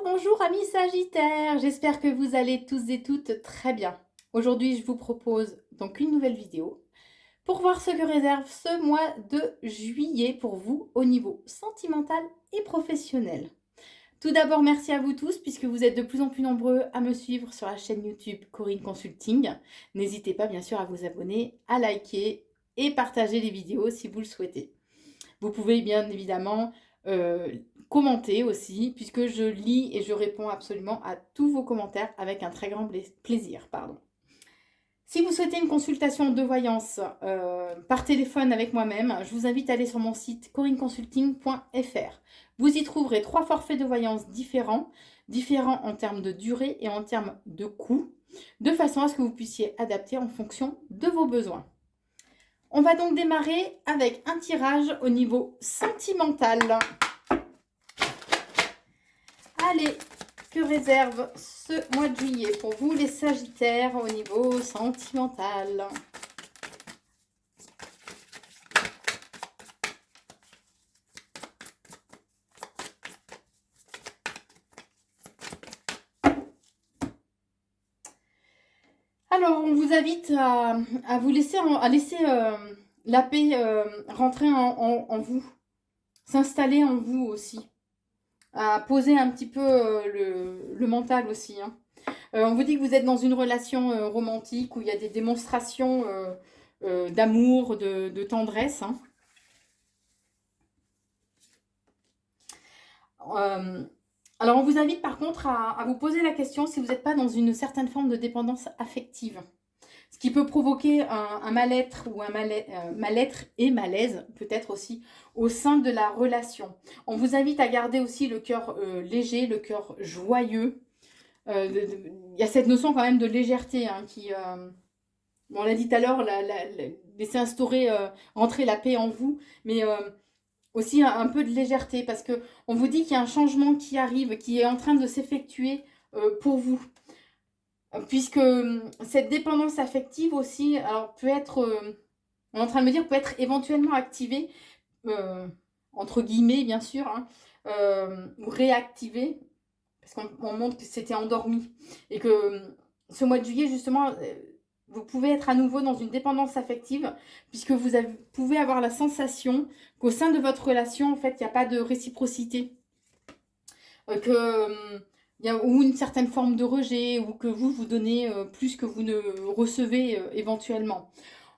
Bonjour amis Sagittaires, j'espère que vous allez tous et toutes très bien. Aujourd'hui, je vous propose donc une nouvelle vidéo pour voir ce que réserve ce mois de juillet pour vous au niveau sentimental et professionnel. Tout d'abord, merci à vous tous puisque vous êtes de plus en plus nombreux à me suivre sur la chaîne YouTube Corinne Consulting. N'hésitez pas bien sûr à vous abonner, à liker et partager les vidéos si vous le souhaitez. Vous pouvez bien évidemment commenter aussi, puisque je lis et je réponds absolument à tous vos commentaires avec un très grand plaisir. Si vous souhaitez une consultation de voyance par téléphone avec moi-même, je vous invite à aller sur mon site corinneconsulting.fr. Vous y trouverez 3 forfaits de voyance différents en termes de durée et en termes de coût, de façon à ce que vous puissiez adapter en fonction de vos besoins. On va donc démarrer avec un tirage au niveau sentimental. Allez, que réserve ce mois de juillet pour vous les Sagittaires au niveau sentimental? Alors, on vous invite à vous laisser, la paix rentrer en vous, s'installer en vous aussi, à poser un petit peu le mental aussi. On vous dit que vous êtes dans une relation romantique où il y a des démonstrations d'amour, de tendresse. Alors, on vous invite par contre à vous poser la question si vous n'êtes pas dans une certaine forme de dépendance affective. Ce qui peut provoquer un mal-être ou mal-être et malaise, peut-être aussi, au sein de la relation. On vous invite à garder aussi le cœur léger, le cœur joyeux. Il y a cette notion quand même de légèreté qui... on l'a dit tout à l'heure, laisser instaurer, rentrer la paix en vous, mais aussi un peu de légèreté, parce que on vous dit qu'il y a un changement qui arrive, qui est en train de s'effectuer pour vous. Puisque cette dépendance affective aussi, alors peut être, on est en train de me dire, peut être éventuellement activée, entre guillemets bien sûr, ou réactivée, parce qu'on montre que c'était endormi. Et que ce mois de juillet, justement, vous pouvez être à nouveau dans une dépendance affective, puisque pouvez avoir la sensation qu'au sein de votre relation, en fait, il n'y a pas de réciprocité. Ou une certaine forme de rejet, ou que vous donnez plus que vous ne recevez éventuellement.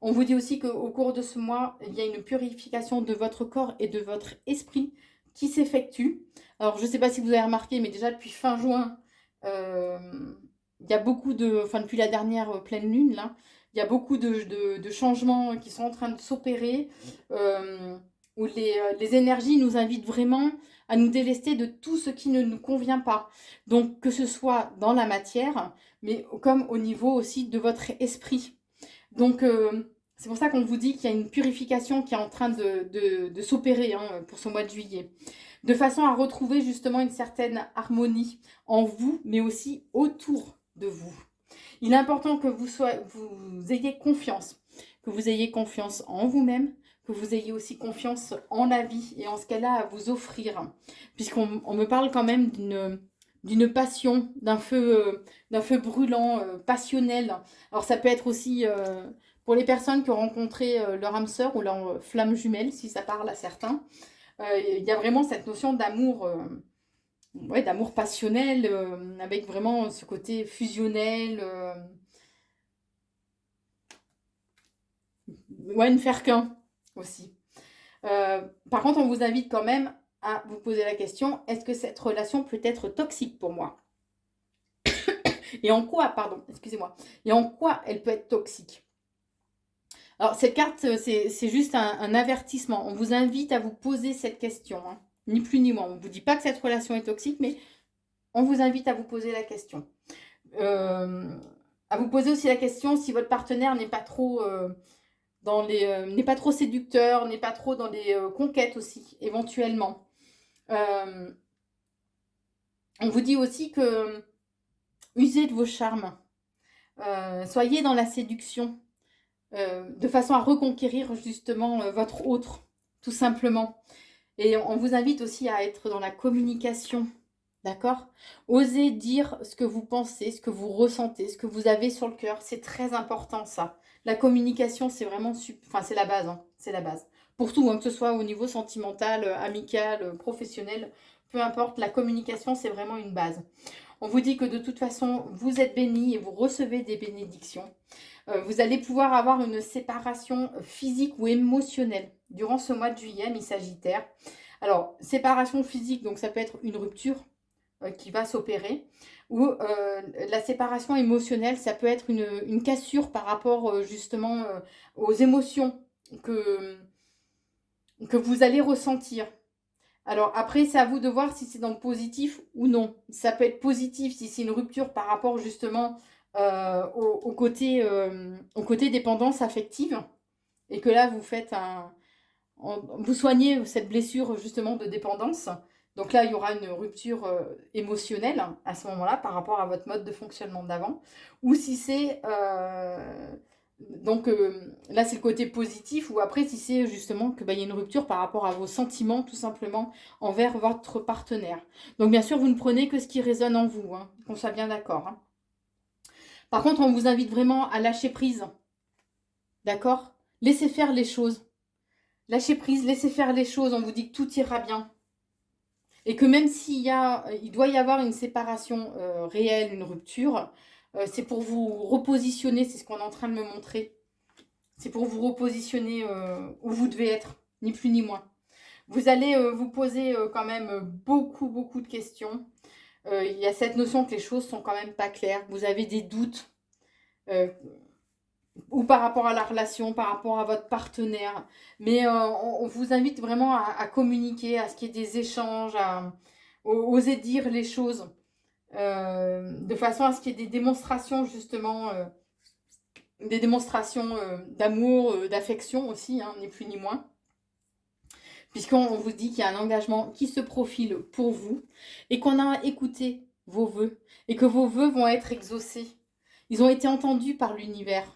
On vous dit aussi qu'au cours de ce mois, il y a une purification de votre corps et de votre esprit qui s'effectue. Alors, je ne sais pas si vous avez remarqué, mais déjà depuis fin juin, il y a beaucoup depuis la dernière pleine lune, là, il y a beaucoup de changements qui sont en train de s'opérer, où les énergies nous invitent vraiment à nous délester de tout ce qui ne nous convient pas. Donc, que ce soit dans la matière, mais comme au niveau aussi de votre esprit. Donc, c'est pour ça qu'on vous dit qu'il y a une purification qui est en train de s'opérer pour ce mois de juillet. De façon à retrouver justement une certaine harmonie en vous, mais aussi autour de vous. Il est important que vous ayez confiance. Que vous ayez confiance en vous-même, que vous ayez aussi confiance en la vie et en ce qu'elle a à vous offrir. Puisqu'on me parle quand même d'une passion, d'un feu brûlant, passionnel. Alors ça peut être aussi pour les personnes qui ont rencontré leur âme sœur ou leur flamme jumelle, si ça parle à certains. Il y a vraiment cette notion d'amour, d'amour passionnel, avec vraiment ce côté fusionnel. Ne faire qu'un aussi. Par contre, on vous invite quand même à vous poser la question, est-ce que cette relation peut être toxique pour moi? Et en quoi, pardon, excusez-moi, et en quoi elle peut être toxique? Alors, cette carte, c'est juste un avertissement. On vous invite à vous poser cette question, ni plus ni moins. On ne vous dit pas que cette relation est toxique, mais on vous invite à vous poser la question. À vous poser aussi la question si votre partenaire n'est pas trop n'est pas trop séducteur, n'est pas trop dans les conquêtes aussi, éventuellement. On vous dit aussi que usez de vos charmes. Soyez dans la séduction, de façon à reconquérir justement votre autre, tout simplement. Et on vous invite aussi à être dans la communication, D'accord? Osez dire ce que vous pensez, ce que vous ressentez, ce que vous avez sur le cœur. C'est très important ça. La communication, c'est vraiment enfin, c'est la base, hein, c'est la base. Pour tout, hein, que ce soit au niveau sentimental, amical, professionnel, peu importe, la communication, c'est vraiment une base. On vous dit que de toute façon, vous êtes bénis et vous recevez des bénédictions. Vous allez pouvoir avoir une séparation physique ou émotionnelle durant ce mois de juillet, mi-sagittaire. Alors, séparation physique, donc ça peut être une rupture qui va s'opérer. Ou la séparation émotionnelle, ça peut être une cassure par rapport justement aux émotions que vous allez ressentir. Alors après, c'est à vous de voir si c'est dans le positif ou non. Ça peut être positif si c'est une rupture par rapport justement au côté dépendance affective. Et que là, vous faites vous soignez cette blessure justement de dépendance. Donc là, il y aura une rupture émotionnelle à ce moment-là par rapport à votre mode de fonctionnement d'avant. Ou si c'est... donc là, c'est le côté positif. Ou après, si c'est justement qu'il y a une rupture par rapport à vos sentiments, tout simplement, envers votre partenaire. Donc bien sûr, vous ne prenez que ce qui résonne en vous, hein, qu'on soit bien d'accord. Hein. Par contre, on vous invite vraiment à lâcher prise. D'accord? Laissez faire les choses. Lâchez prise, laissez faire les choses. On vous dit que tout ira bien. Et que même il doit y avoir une séparation réelle, une rupture, c'est pour vous repositionner, c'est ce qu'on est en train de me montrer. C'est pour vous repositionner où vous devez être, ni plus ni moins. Vous allez vous poser quand même beaucoup, beaucoup de questions. Il y a cette notion que les choses sont quand même pas claires. Vous avez des doutes. Ou par rapport à la relation, par rapport à votre partenaire. Mais on vous invite vraiment à communiquer, à ce qu'il y ait des échanges, à oser dire les choses, de façon à ce qu'il y ait des démonstrations justement, des démonstrations d'amour, d'affection aussi, hein, ni plus ni moins. Puisqu'on vous dit qu'il y a un engagement qui se profile pour vous et qu'on a écouté vos vœux et que vos vœux vont être exaucés. Ils ont été entendus par l'univers.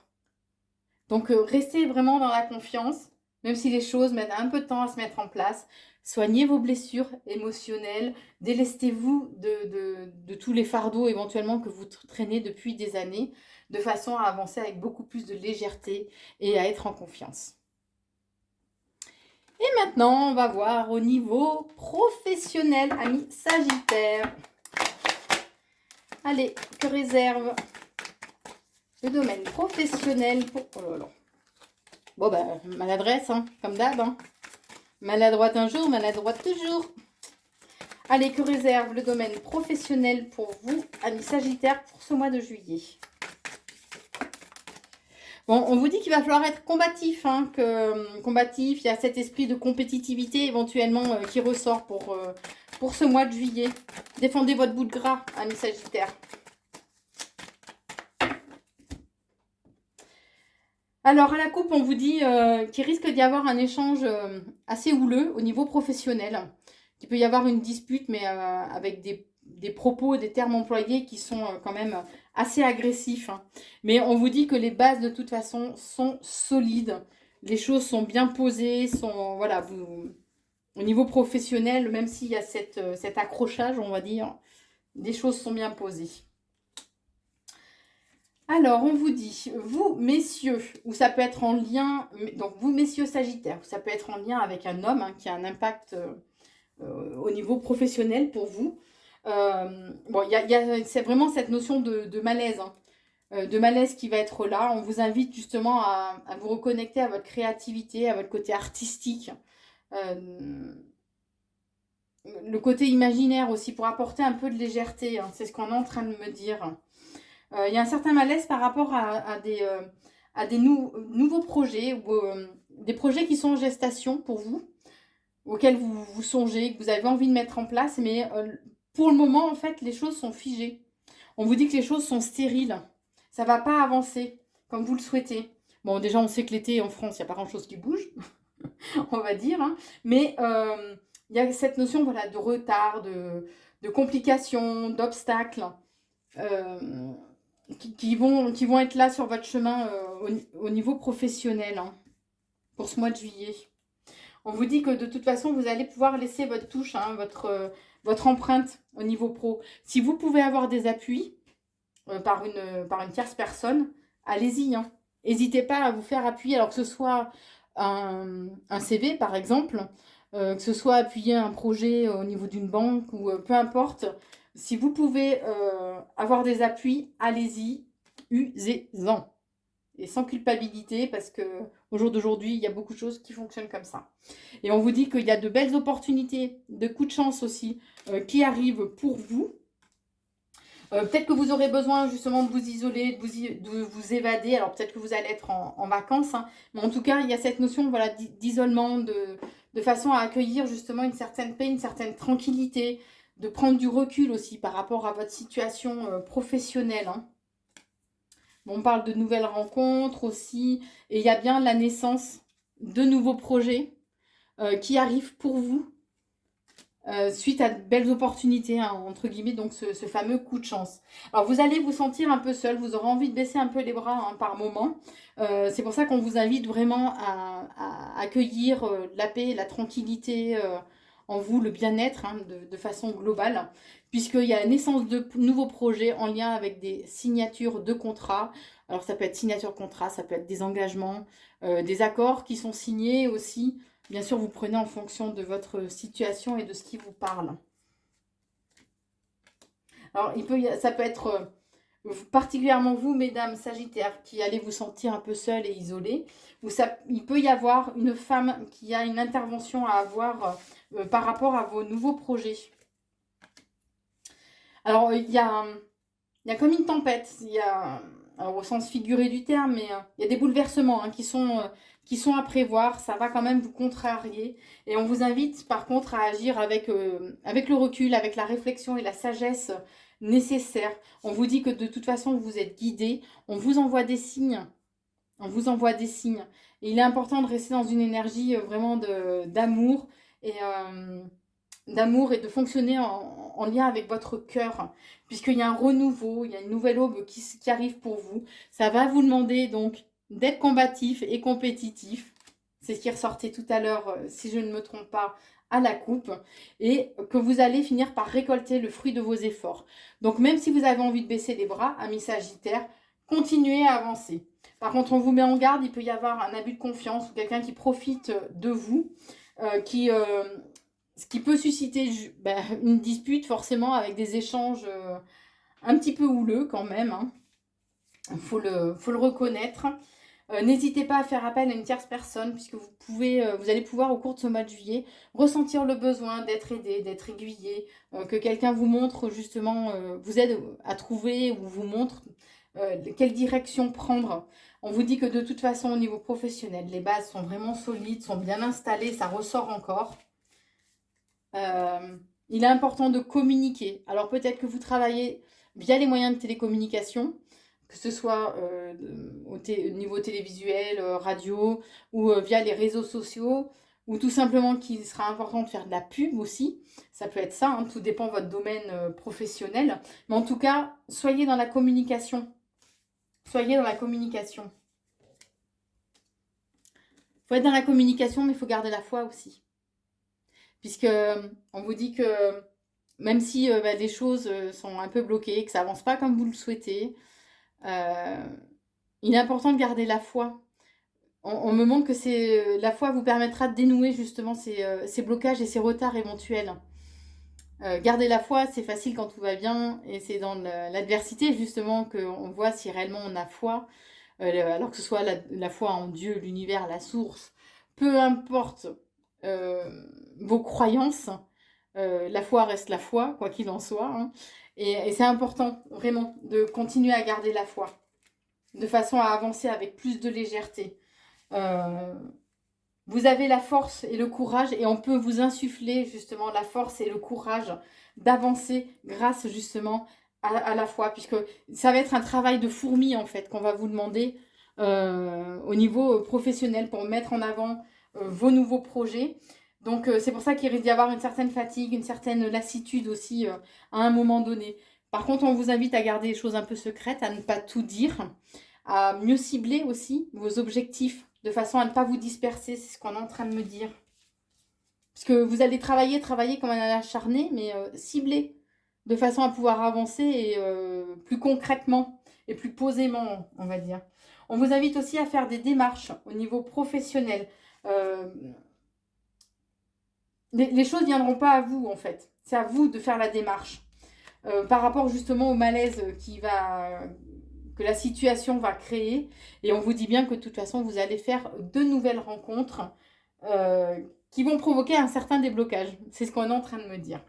Donc, restez vraiment dans la confiance, même si les choses mettent un peu de temps à se mettre en place. Soignez vos blessures émotionnelles, délestez-vous de tous les fardeaux éventuellement que vous traînez depuis des années, de façon à avancer avec beaucoup plus de légèreté et à être en confiance. Et maintenant, on va voir au niveau professionnel, amis Sagittaire. Allez, que réserve le domaine professionnel pour... Oh là là. Bon, ben, maladresse, hein, comme d'hab. Hein. Maladroite un jour, maladroite toujours. Allez, que réserve le domaine professionnel pour vous, amis Sagittaire, pour ce mois de juillet? Bon, on vous dit qu'il va falloir être combatif. Hein, combatif, il y a cet esprit de compétitivité éventuellement qui ressort pour ce mois de juillet. Défendez votre bout de gras, amis Sagittaire. Alors, à la coupe, on vous dit qu'il risque d'y avoir un échange assez houleux au niveau professionnel. Qu'il peut y avoir une dispute, mais avec des propos, des termes employés qui sont quand même assez agressifs. Hein. Mais on vous dit que les bases, de toute façon, sont solides. Les choses sont bien posées, voilà, au niveau professionnel, même s'il y a cet accrochage, on va dire, les choses sont bien posées. Alors, on vous dit, vous, messieurs, ou ça peut être en lien, donc vous, messieurs Sagittaires, ça peut être en lien avec un homme qui a un impact au niveau professionnel pour vous. Bon, c'est vraiment cette notion de malaise, hein, de malaise qui va être là. On vous invite justement à vous reconnecter à votre créativité, à votre côté artistique, le côté imaginaire aussi, pour apporter un peu de légèreté. Hein, c'est ce qu'on est en train de me dire. Il y a un certain malaise par rapport à des nouveaux projets ou des projets qui sont en gestation pour vous, auxquels vous songez, que vous avez envie de mettre en place, mais pour le moment, en fait, les choses sont figées. On vous dit que les choses sont stériles. Ça ne va pas avancer comme vous le souhaitez. Bon, déjà, on sait que l'été, en France, il n'y a pas grand-chose qui bouge, on va dire, hein, mais il y a cette notion voilà, de retard, de complications, d'obstacles. Qui vont être là sur votre chemin au niveau professionnel hein, pour ce mois de juillet. On vous dit que de toute façon, vous allez pouvoir laisser votre touche, hein, votre empreinte au niveau pro. Si vous pouvez avoir des appuis par une tierce personne, allez-y. Hein. N'hésitez pas à vous faire appuyer, alors que ce soit un CV par exemple, que ce soit appuyer un projet au niveau d'une banque ou peu importe. Si vous pouvez avoir des appuis, allez-y, usez-en. Et sans culpabilité, parce que au jour d'aujourd'hui, il y a beaucoup de choses qui fonctionnent comme ça. Et on vous dit qu'il y a de belles opportunités, de coups de chance aussi, qui arrivent pour vous. Peut-être que vous aurez besoin justement de vous isoler, de vous évader. Alors peut-être que vous allez être en vacances. Hein. Mais en tout cas, il y a cette notion voilà, d'isolement, de façon à accueillir justement une certaine paix, une certaine tranquillité, de prendre du recul aussi par rapport à votre situation professionnelle. Hein. Bon, on parle de nouvelles rencontres aussi. Et il y a bien la naissance de nouveaux projets qui arrivent pour vous. Suite à de belles opportunités, hein, entre guillemets, donc ce fameux coup de chance. Alors vous allez vous sentir un peu seul, vous aurez envie de baisser un peu les bras hein, par moment. C'est pour ça qu'on vous invite vraiment à accueillir la paix, la tranquillité en vous, le bien-être hein, de façon globale, puisqu'il y a la naissance de nouveaux projets en lien avec des signatures de contrats. Alors ça peut être signature de contrat, ça peut être des engagements, des accords qui sont signés aussi. Bien sûr, vous prenez en fonction de votre situation et de ce qui vous parle. Alors, ça peut être particulièrement vous, mesdames Sagittaires, qui allez vous sentir un peu seul et isolé. Ou il peut y avoir une femme qui a une intervention à avoir par rapport à vos nouveaux projets. Alors, il y a comme une tempête. Alors, au sens figuré du terme, mais il y a des bouleversements hein, qui sont à prévoir. Ça va quand même vous contrarier. Et on vous invite par contre à agir avec le recul, avec la réflexion et la sagesse nécessaire. On vous dit que de toute façon, vous êtes guidé. On vous envoie des signes. On vous envoie des signes. Et il est important de rester dans une énergie vraiment d'amour et de fonctionner en lien avec votre cœur, puisqu'il y a un renouveau, il y a une nouvelle aube qui arrive pour vous. Ça va vous demander donc d'être combatif et compétitif. C'est ce qui ressortait tout à l'heure, si je ne me trompe pas, à la coupe. Et que vous allez finir par récolter le fruit de vos efforts. Donc même si vous avez envie de baisser les bras, amis Sagittaires, continuez à avancer. Par contre, on vous met en garde, il peut y avoir un abus de confiance ou quelqu'un qui profite de vous, ce qui peut susciter une dispute forcément avec des échanges un petit peu houleux quand même. Hein. Faut le reconnaître. N'hésitez pas à faire appel à une tierce personne puisque vous allez pouvoir au cours de ce mois de juillet ressentir le besoin d'être aidé, d'être aiguillé, que quelqu'un vous montre justement, vous aide à trouver ou vous montre quelle direction prendre. On vous dit que de toute façon au niveau professionnel, les bases sont vraiment solides, sont bien installées, ça ressort encore. Il est important de communiquer. Alors peut-être que vous travaillez via les moyens de télécommunication, que ce soit au niveau télévisuel, radio, ou via les réseaux sociaux, ou tout simplement qu'il sera important de faire de la pub aussi. Ça peut être ça, hein, tout dépend de votre domaine professionnel. Mais en tout cas, soyez dans la communication. Soyez dans la communication. Il faut être dans la communication, mais il faut garder la foi aussi. Puisque on vous dit que même si les choses sont un peu bloquées, que ça avance pas comme vous le souhaitez, il est important de garder la foi. On me montre que la foi vous permettra de dénouer justement ces blocages et ces retards éventuels. Garder la foi, c'est facile quand tout va bien, et c'est dans l'adversité justement qu'on voit si réellement on a foi, alors que ce soit la foi en Dieu, l'univers, la source, peu importe vos croyances, la foi reste la foi, quoi qu'il en soit. Hein. Et c'est important, vraiment, de continuer à garder la foi, de façon à avancer avec plus de légèreté. Vous avez la force et le courage, et on peut vous insuffler justement la force et le courage d'avancer grâce justement à la foi, puisque ça va être un travail de fourmi en fait qu'on va vous demander au niveau professionnel pour mettre en avant vos nouveaux projets. Donc c'est pour ça qu'il risque d'y avoir une certaine fatigue, une certaine lassitude aussi à un moment donné. Par contre, on vous invite à garder les choses un peu secrètes, à ne pas tout dire, à mieux cibler aussi vos objectifs, de façon à ne pas vous disperser, c'est ce qu'on est en train de me dire. Parce que vous allez travailler comme un acharné, mais ciblé, de façon à pouvoir avancer et, plus concrètement et plus posément, on va dire. On vous invite aussi à faire des démarches au niveau professionnel. Euh, les choses ne viendront pas à vous, en fait. C'est à vous de faire la démarche. Par rapport justement au malaise que la situation va créer. Et on vous dit bien que de toute façon, vous allez faire de nouvelles rencontres euh, qui vont provoquer un certain déblocage. C'est ce qu'on est en train de me dire.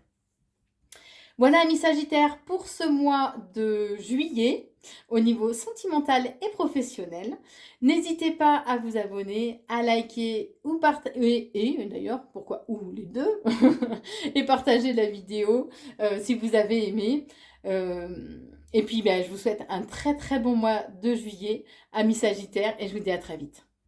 Voilà, amis Sagittaires, pour ce mois de juillet, au niveau sentimental et professionnel. N'hésitez pas à vous abonner, à liker ou partager, et d'ailleurs, pourquoi, ou les deux, et partager la vidéo si vous avez aimé. Et puis, ben, je vous souhaite un très très bon mois de juillet, amis Sagittaires, et je vous dis à très vite.